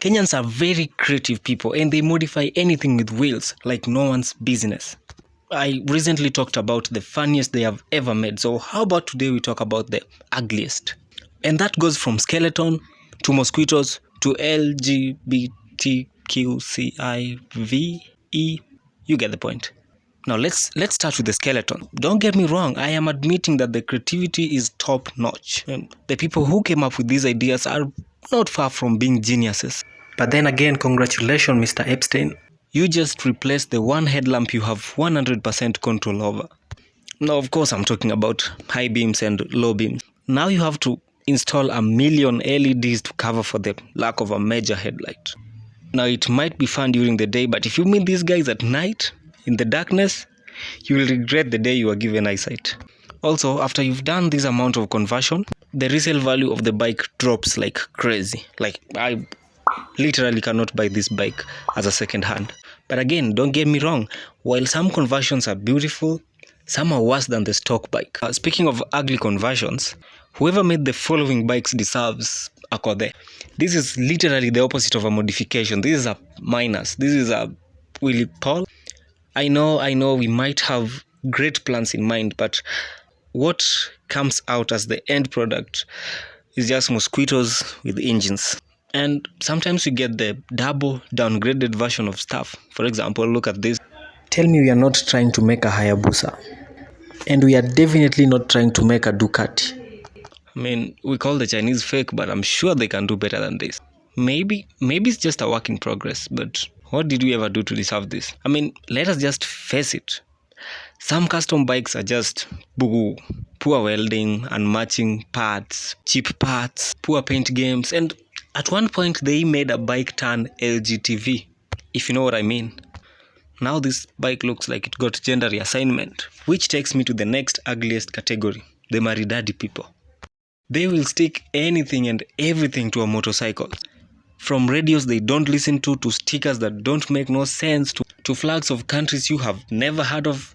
Kenyans are very creative people and they modify anything with wheels like no one's business. I recently talked about the funniest they have ever made, so how about today we talk about the ugliest? And that goes from skeleton to mosquitoes to LGBTQCIVE. You get the point. Now let's start with the skeleton. Don't get me wrong, I am admitting that the creativity is top notch. The people who came up with these ideas are not far from being geniuses. But then again, congratulations, Mr. Epstein. You just replaced the one headlamp you have 100% control over. Now, of course, I'm talking about high beams and low beams. Now you have to install a million LEDs to cover for the lack of a major headlight. Now, it might be fun during the day, but if you meet these guys at night, in the darkness, you will regret the day you were given eyesight. Also, after you've done this amount of conversion, the resale value of the bike drops like crazy. Like, I literally cannot buy this bike as a second hand. But again, don't get me wrong, while some conversions are beautiful, some are worse than the stock bike. Speaking of ugly conversions, whoever made the following bikes deserves a kode. This is literally the opposite of a modification. This is a minus. This is a Willie Paul. I know we might have great plans in mind, but what comes out as the end product is just mosquitoes with engines. And sometimes we get the double downgraded version of stuff. For example, look at this. Tell me we are not trying to make a Hayabusa. And we are definitely not trying to make a Ducati. I mean, we call the Chinese fake, but I'm sure they can do better than this. Maybe it's just a work in progress, but what did we ever do to deserve this? I mean, let us just face it. Some custom bikes are just boo, poor welding, unmatching parts, cheap parts, poor paint games, and at one point they made a bike turn LGTV, if you know what I mean. Now this bike looks like it got gender reassignment, which takes me to the next ugliest category, the maridadi people. They will stick anything and everything to a motorcycle. From radios they don't listen to stickers that don't make no sense, to flags of countries you have never heard of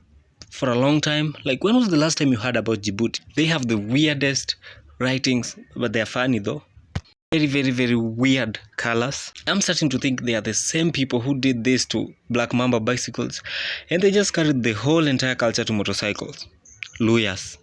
for a long time. Like, when was the last time you heard about Djibouti? They have the weirdest writings, but they're funny though. Very, very, very weird colors. I'm starting to think they are the same people who did this to Black Mamba bicycles, and they just carried the whole entire culture to motorcycles. Luyas.